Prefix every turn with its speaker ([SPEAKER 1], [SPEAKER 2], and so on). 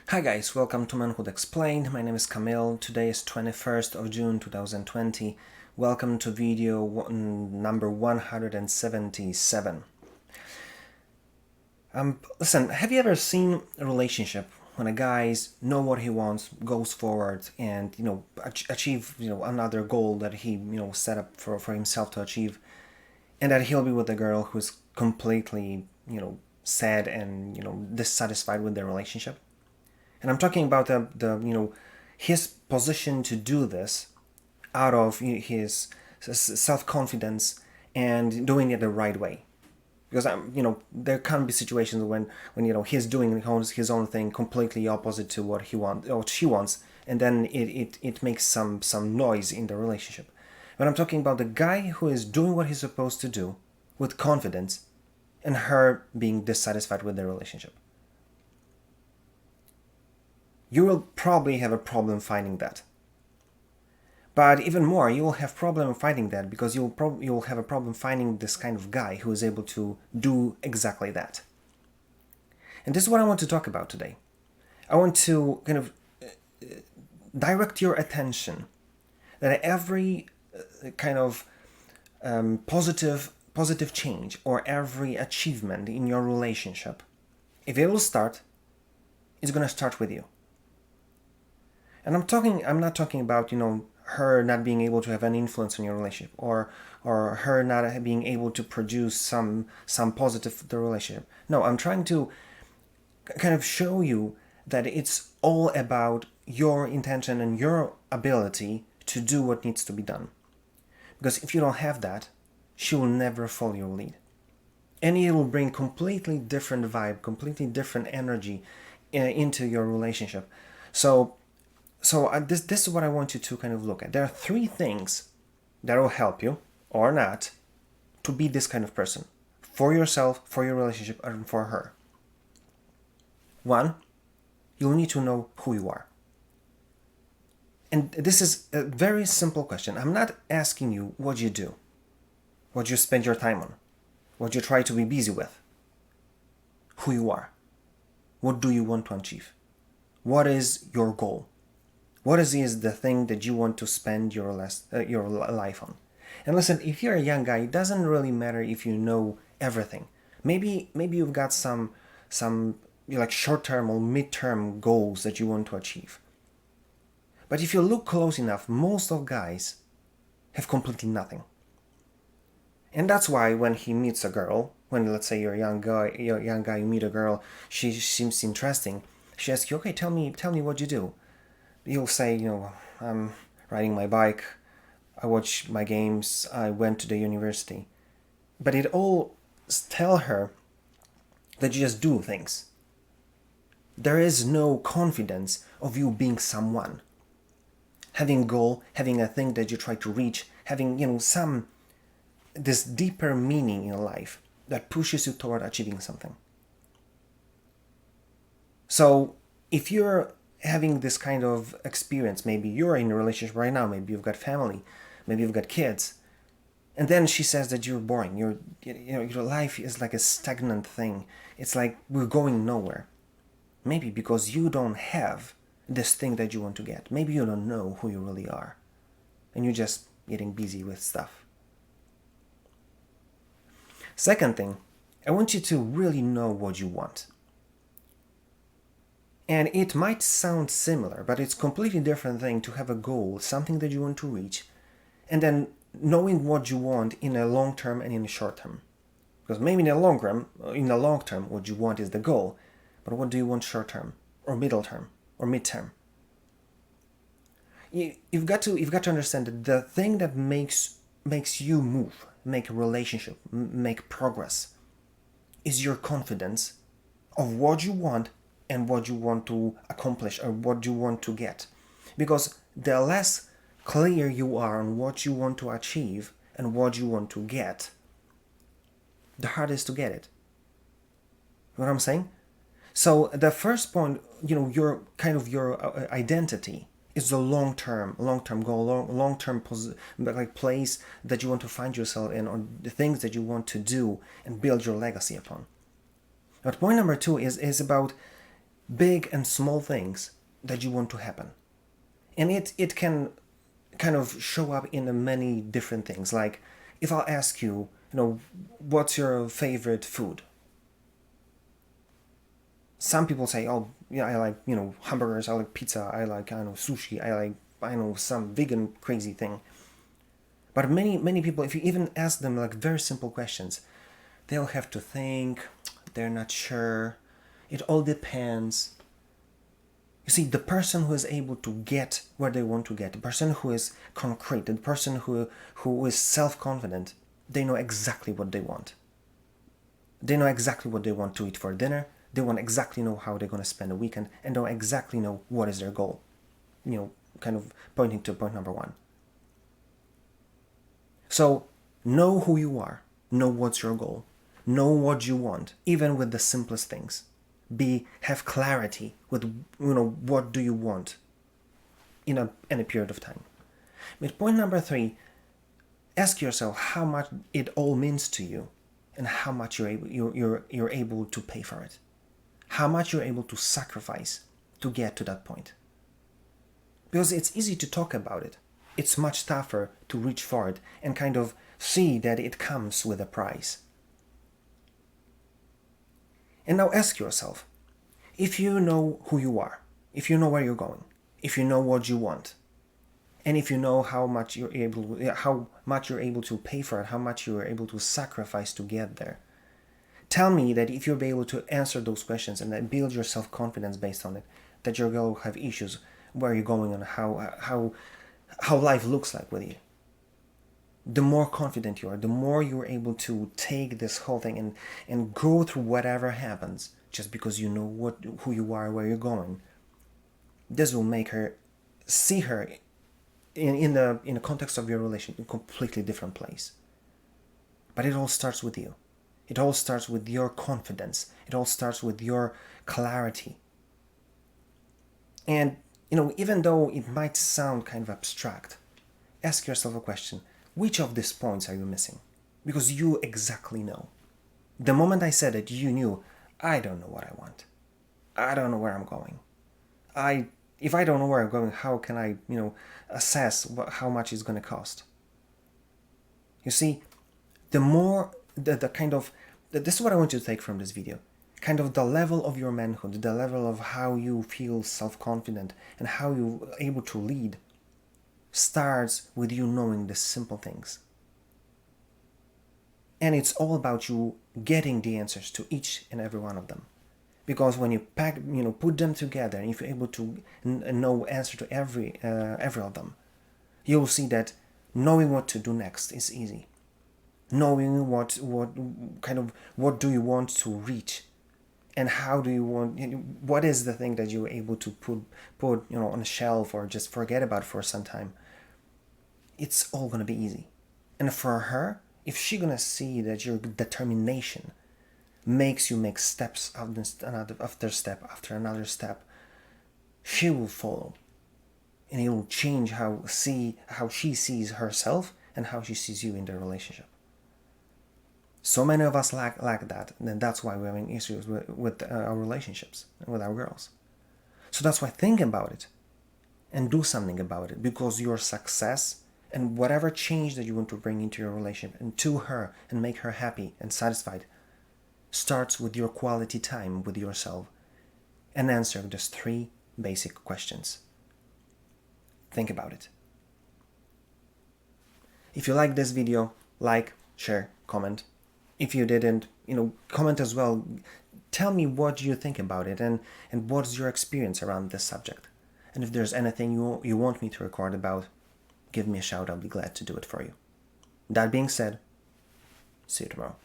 [SPEAKER 1] Hi guys, welcome to Manhood Explained. My name is Kamil. Today is 21st of June 2020. Welcome to video number 177. Listen, have you ever seen a relationship when a guy know what he wants, goes forward and achieve another goal that he set up for himself to achieve, and that he'll be with a girl who's completely sad and dissatisfied with their relationship? And I'm talking about the his position to do this out of his self-confidence and doing it the right way. Because there can be situations when he's doing his own thing completely opposite to what he wants or she wants, and then it makes some noise in the relationship. But I'm talking about the guy who is doing what he's supposed to do with confidence, and her being dissatisfied with their relationship. You will probably have a problem finding that. But even more, you will have problem finding that because you'll have a problem finding this kind of guy who is able to do exactly that. And this is what I want to talk about today. I want to kind of direct your attention that every kind of positive change or every achievement in your relationship, if it will start, it's going to start with you. And I'm not talking about, her not being able to have an influence on your relationship, or her not being able to produce some positive to the relationship. No, I'm trying to kind of show you that it's all about your intention and your ability to do what needs to be done. Because if you don't have that, she will never follow your lead. And it will bring completely different vibe, completely different energy into your relationship. So this is what I want you to kind of look at. There are three things that will help you, or not, to be this kind of person. For yourself, for your relationship, and for her. One, you'll need to know who you are. And this is a very simple question. I'm not asking you what you do, what you spend your time on, what you try to be busy with. Who you are. What do you want to achieve? What is your goal? What is the thing that you want to spend your life on? And listen, if you're a young guy, it doesn't really matter if you know everything. Maybe you've got some like short-term or mid-term goals that you want to achieve. But if you look close enough, most of guys have completely nothing. And that's why when he meets a girl, when let's say you're a young guy, you meet a girl, she seems interesting. She asks you, okay, tell me what you do. You'll say, I'm riding my bike, I watch my games, I went to the university. But it all tell her that you just do things. There is no confidence of you being someone. Having a goal, having a thing that you try to reach, having, this deeper meaning in life that pushes you toward achieving something. So if you're having this kind of experience, maybe you're in a relationship right now, maybe you've got family, maybe you've got kids, and then she says that you're boring, your life is like a stagnant thing, it's like we're going nowhere. Maybe because you don't have this thing that you want to get. Maybe you don't know who you really are, and you're just getting busy with stuff. Second thing, I want you to really know what you want. And it might sound similar, but it's a completely different thing to have a goal, something that you want to reach, and then knowing what you want in a long term and in a short term. Because maybe in the long term, what you want is the goal, but what do you want short term, or middle term, or mid term? You've got to understand that the thing that makes you move, make a relationship, make progress, is your confidence of what you want and what you want to accomplish or what you want to get. Because the less clear you are on what you want to achieve and what you want to get, the harder it is to get it. You know what I'm saying? So the first point, your kind of your identity is the long-term goal, long-term like place that you want to find yourself in, or the things that you want to do and build your legacy upon. But point number two is about big and small things that you want to happen. And it can kind of show up in many different things. Like if I'll ask you, what's your favorite food? Some people say, oh, yeah, I like, hamburgers, I like pizza, I like, I don't know, sushi, I like, I know, some vegan crazy thing. But many people, if you even ask them like very simple questions, they'll have to think, they're not sure, it all depends. You see, the person who is able to get where they want to get, the person who is concrete, the person who is self-confident, they know exactly what they want. They know exactly what they want to eat for dinner. They want exactly know how they're going to spend a weekend and don't exactly know what is their goal. Kind of pointing to point number one. So know who you are. Know what's your goal. Know what you want, even with the simplest things. Have clarity with what do you want in a period of time. But point number three, ask yourself how much it all means to you and how much you're able to pay for it. How much you're able to sacrifice to get to that point. Because it's easy to talk about it. It's much tougher to reach for it and kind of see that it comes with a price. And now ask yourself, if you know who you are, if you know where you're going, if you know what you want, and if you know how much you're able to pay for it, how much you're able to sacrifice to get there, tell me that if you'll be able to answer those questions and then build your self-confidence based on it, that you're going to have issues where you're going and how life looks like with you. The more confident you are, the more you're able to take this whole thing and go through whatever happens just because you know who you are, where you're going. This will make her see her in the context of your relation in a completely different place. But it all starts with you. It all starts with your confidence. It all starts with your clarity. And even though it might sound kind of abstract, ask yourself a question. Which of these points are you missing? Because you exactly know. The moment I said it, you knew, I don't know what I want. I don't know where I'm going. If I don't know where I'm going, how can I, assess how much it's going to cost? You see, the more, the kind of, this is what I want you to take from this video. Kind of the level of your manhood, the level of how you feel self-confident and how you're able to lead starts with you knowing the simple things. And it's all about you getting the answers to each and every one of them. Because when you put them together, and if you're able to know answer to every of them, you'll see that knowing what to do next is easy. Knowing what do you want to reach, and how do you want, what is the thing that you're able to put on a shelf or just forget about for some time. It's all gonna be easy. And for her, if she's gonna see that your determination makes you make steps after step after another step, she will follow. And it will change how she sees herself and how she sees you in the relationship. So many of us lack that, and that's why we're having issues with our relationships, with our girls. So that's why think about it and do something about it, because your success and whatever change that you want to bring into your relationship and to her and make her happy and satisfied starts with your quality time with yourself and answering just 3 basic questions. Think about it. If you like this video, like, share, comment. If you didn't, comment as well. Tell me what you think about it and what's your experience around this subject. And if there's anything you want me to record about, give me a shout. I'll be glad to do it for you. That being said, see you tomorrow.